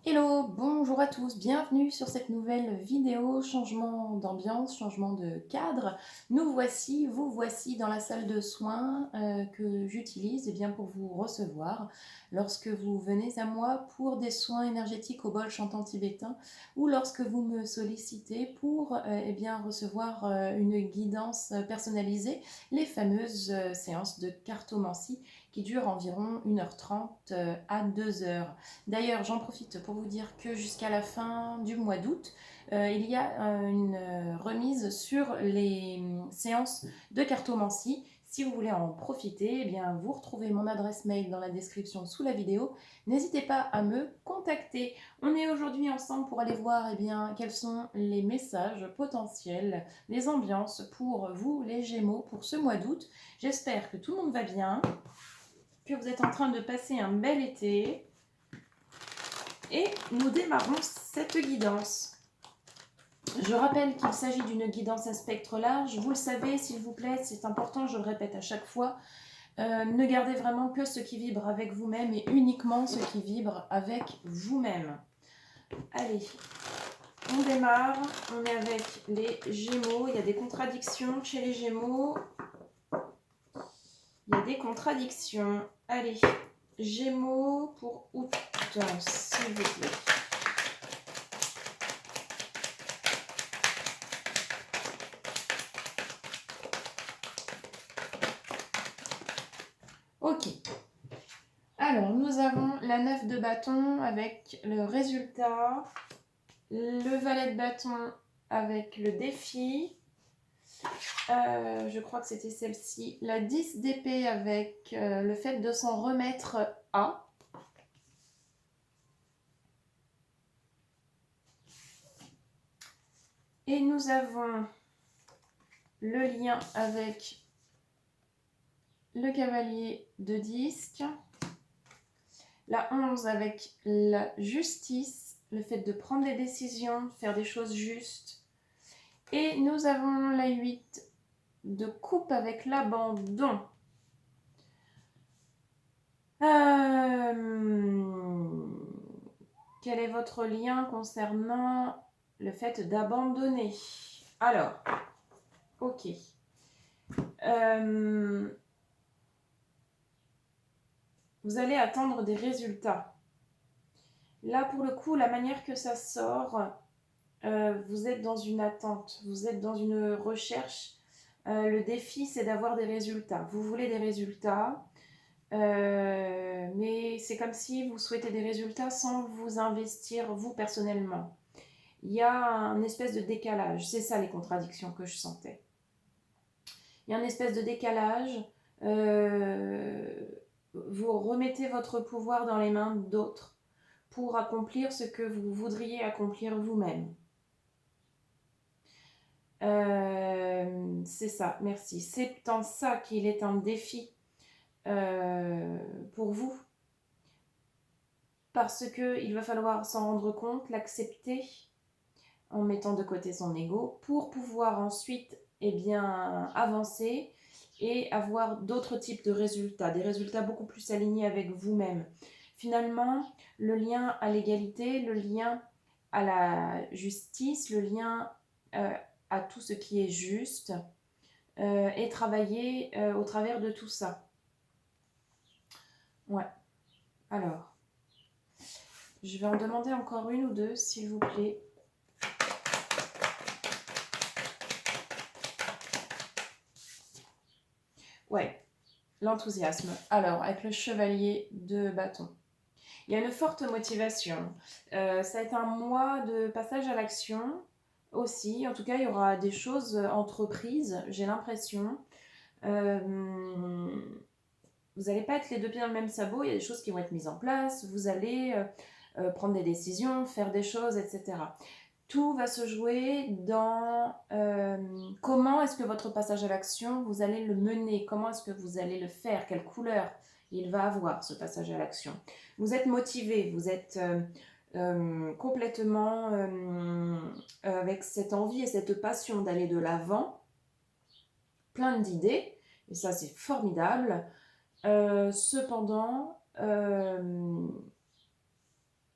Hello, bonjour à tous, bienvenue sur cette nouvelle vidéo, changement d'ambiance, changement de cadre. Nous voici, vous voici dans la salle de soins que j'utilise pour vous recevoir lorsque vous venez à moi pour des soins énergétiques au bol chantant tibétain ou lorsque vous me sollicitez pour recevoir une guidance personnalisée, les fameuses séances de cartomancie qui durent environ 1h30 à 2 heures. D'ailleurs, j'en profite pour vous dire que jusqu'à la fin du mois d'août, il y a une remise sur les séances de cartomancie. Si vous voulez en profiter, vous retrouvez mon adresse mail dans la description sous la vidéo. N'hésitez pas à me contacter. On est aujourd'hui ensemble pour aller voir quels sont les messages potentiels, les ambiances pour vous, les Gémeaux, pour ce mois d'août. J'espère que tout le monde va bien, que vous êtes en train de passer un bel été. Et nous démarrons cette guidance. Je rappelle qu'il s'agit d'une guidance à spectre large. Vous le savez, s'il vous plaît, c'est important, je le répète à chaque fois. Ne gardez vraiment que ce qui vibre avec vous-même et uniquement ce qui vibre avec vous-même. Allez, on démarre. On est avec les Gémeaux. Il y a des contradictions chez les Gémeaux. Il y a des contradictions. Allez, Gémeaux pour août, s'il vous plaît. Ok. Alors, nous avons la 9 de bâton avec le résultat, le valet de bâton avec le défi, je crois que c'était celle-ci, la 10 d'épée avec le fait de s'en remettre à. Et nous avons le lien avec le cavalier de disque, la 11 avec la justice, le fait de prendre des décisions, faire des choses justes. Et nous avons la 8 de coupe avec l'abandon. Quel est votre lien concernant le fait d'abandonner? Alors, ok. Vous allez attendre des résultats. Là, pour le coup, la manière que ça sort, vous êtes dans une attente, vous êtes dans une recherche. Le défi, c'est d'avoir des résultats. Vous voulez des résultats. Mais c'est comme si vous souhaitez des résultats sans vous investir vous personnellement. Il y a un espèce de décalage, c'est ça les contradictions que je sentais. Il y a un espèce de décalage, vous remettez votre pouvoir dans les mains d'autres pour accomplir ce que vous voudriez accomplir vous-même. C'est ça, merci. C'est en ça qu'il est un défi pour vous. Parce qu'il va falloir s'en rendre compte, l'accepter en mettant de côté son ego pour pouvoir ensuite avancer et avoir d'autres types de résultats, des résultats beaucoup plus alignés avec vous-même. Finalement, le lien à l'égalité, le lien à la justice, le lien à tout ce qui est juste est travaillé au travers de tout ça. Ouais. Alors, je vais en demander encore une ou deux, s'il vous plaît. Ouais, l'enthousiasme. Alors, avec le chevalier de bâton. Il y a une forte motivation. Ça va être un mois de passage à l'action aussi. En tout cas, il y aura des choses entreprises, j'ai l'impression. Vous n'allez pas être les deux pieds dans le même sabot. Il y a des choses qui vont être mises en place. Vous allez prendre des décisions, faire des choses, etc. Tout va se jouer dans comment est-ce que votre passage à l'action, vous allez le mener, comment est-ce que vous allez le faire, quelle couleur il va avoir ce passage à l'action. Vous êtes motivé, vous êtes complètement avec cette envie et cette passion d'aller de l'avant, plein d'idées, et ça c'est formidable. Cependant,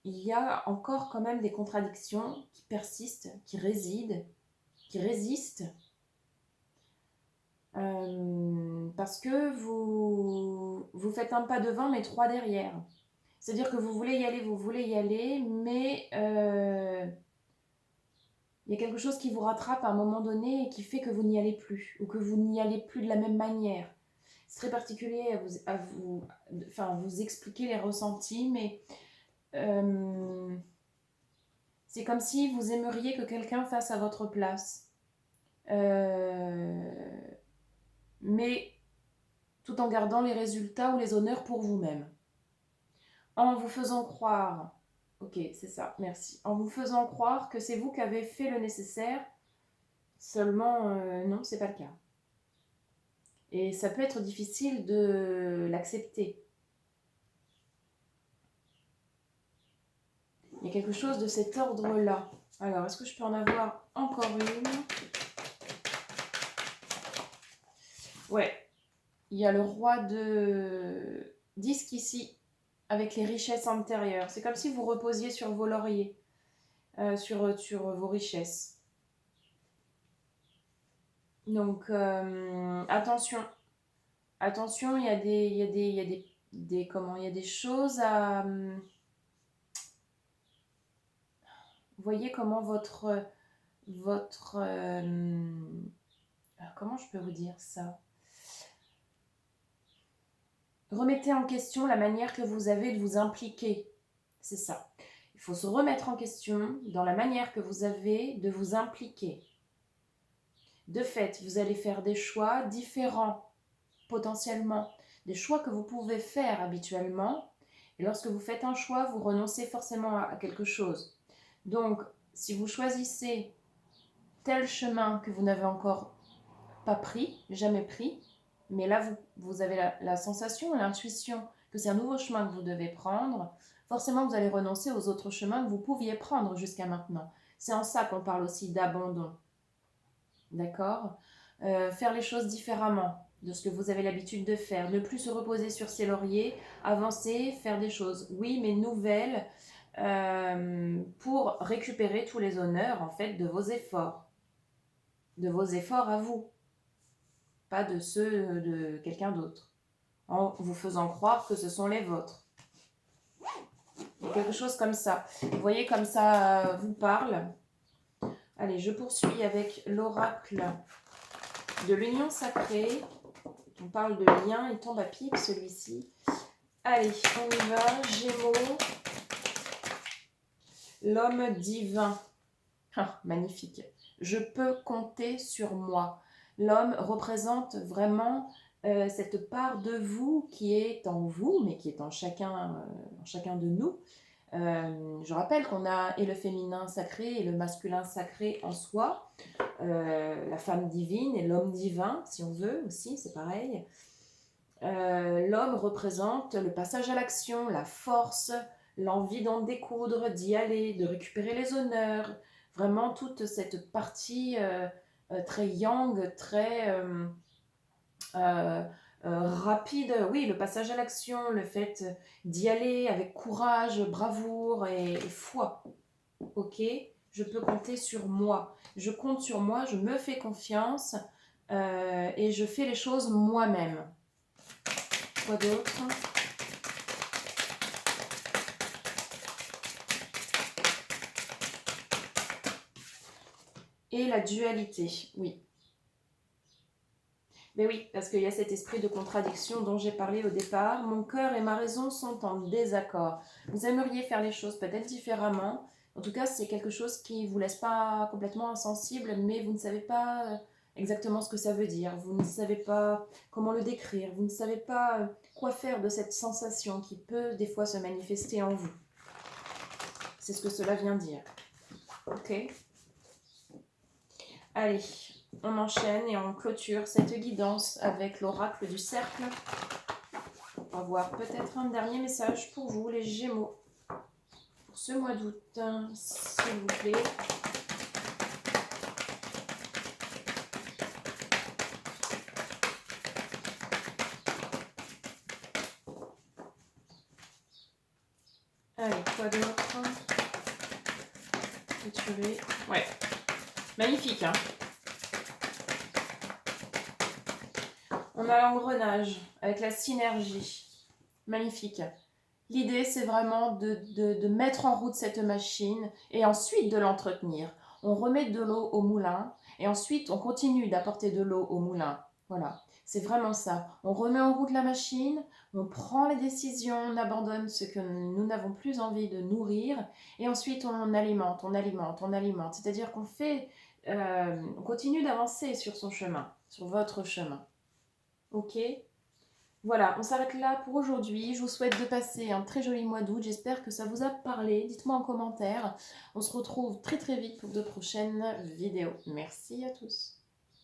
il y a encore quand même des contradictions qui persistent, qui résistent, parce que vous faites un pas devant mais trois derrière. C'est-à-dire que vous voulez y aller, mais il y a quelque chose qui vous rattrape à un moment donné et qui fait que vous n'y allez plus, ou que vous n'y allez plus de la même manière. C'est très particulier vous expliquer les ressentis, mais c'est comme si vous aimeriez que quelqu'un fasse à votre place. Mais tout en gardant les résultats ou les honneurs pour vous-même. En vous faisant croire, ok, c'est ça, merci, en vous faisant croire que c'est vous qui avez fait le nécessaire, seulement non, c'est pas le cas. Et ça peut être difficile de l'accepter. Il y a quelque chose de cet ordre-là. Alors, est-ce que je peux en avoir encore une? Ouais, il y a le roi de disque ici, avec les richesses antérieures. C'est comme si vous reposiez sur vos lauriers, sur vos richesses. Donc, attention. Attention, il y a des choses à... Vous voyez comment comment je peux vous dire ça? Remettez en question la manière que vous avez de vous impliquer. C'est ça. Il faut se remettre en question dans la manière que vous avez de vous impliquer. De fait, vous allez faire des choix différents, potentiellement, des choix que vous pouvez faire habituellement. Et lorsque vous faites un choix, vous renoncez forcément à quelque chose. Donc, si vous choisissez tel chemin que vous n'avez encore pas pris, jamais pris, mais là, vous avez la sensation, l'intuition que c'est un nouveau chemin que vous devez prendre, forcément, vous allez renoncer aux autres chemins que vous pouviez prendre jusqu'à maintenant. C'est en ça qu'on parle aussi d'abandon. D'accord? Faire les choses différemment de ce que vous avez l'habitude de faire. Ne plus se reposer sur ses lauriers, avancer, faire des choses, oui, mais nouvelles, pour récupérer tous les honneurs, en fait, de vos efforts. De vos efforts à vous, pas de ceux de quelqu'un d'autre, en vous faisant croire que ce sont les vôtres. Il y a quelque chose comme ça. Vous voyez comme ça vous parle. Allez, je poursuis avec l'oracle de l'union sacrée. On parle de lien, il tombe à pic celui-ci. Allez, on y va. Gémeaux. L'homme divin. Ah, magnifique. Je peux compter sur moi. L'homme représente vraiment cette part de vous qui est en vous, mais qui est en chacun de nous. Je rappelle qu'on a et le féminin sacré et le masculin sacré en soi, la femme divine et l'homme divin, si on veut aussi, c'est pareil. L'homme représente le passage à l'action, la force, l'envie d'en découdre, d'y aller, de récupérer les honneurs, vraiment toute cette partie très yang, très rapide. Oui, le passage à l'action, le fait d'y aller avec courage, bravoure et foi. Ok, je peux compter sur moi. Je compte sur moi, je me fais confiance et je fais les choses moi-même. Quoi d'autre? Et la dualité, oui. Mais oui, parce qu'il y a cet esprit de contradiction dont j'ai parlé au départ. Mon cœur et ma raison sont en désaccord. Vous aimeriez faire les choses peut-être différemment. En tout cas, c'est quelque chose qui ne vous laisse pas complètement insensible, mais vous ne savez pas exactement ce que ça veut dire. Vous ne savez pas comment le décrire. Vous ne savez pas quoi faire de cette sensation qui peut des fois se manifester en vous. C'est ce que cela vient dire. Ok ? Allez, on enchaîne et on clôture cette guidance avec l'oracle du cercle. On va voir peut-être un dernier message pour vous, les Gémeaux, pour ce mois d'août, s'il vous plaît. Allez, quoi d'autre? Étirer. Ouais. Magnifique, hein. On a l'engrenage avec la synergie. Magnifique. L'idée, c'est vraiment de mettre en route cette machine et ensuite de l'entretenir. On remet de l'eau au moulin et ensuite on continue d'apporter de l'eau au moulin. Voilà, c'est vraiment ça. On remet en route la machine, on prend les décisions, on abandonne ce que nous n'avons plus envie de nourrir et ensuite on alimente, on alimente, on alimente. C'est-à-dire qu'on fait, on continue d'avancer sur son chemin, sur votre chemin. Ok? Voilà, on s'arrête là pour aujourd'hui. Je vous souhaite de passer un très joli mois d'août. J'espère que ça vous a parlé. Dites-moi en commentaire. On se retrouve très très vite pour de prochaines vidéos. Merci à tous.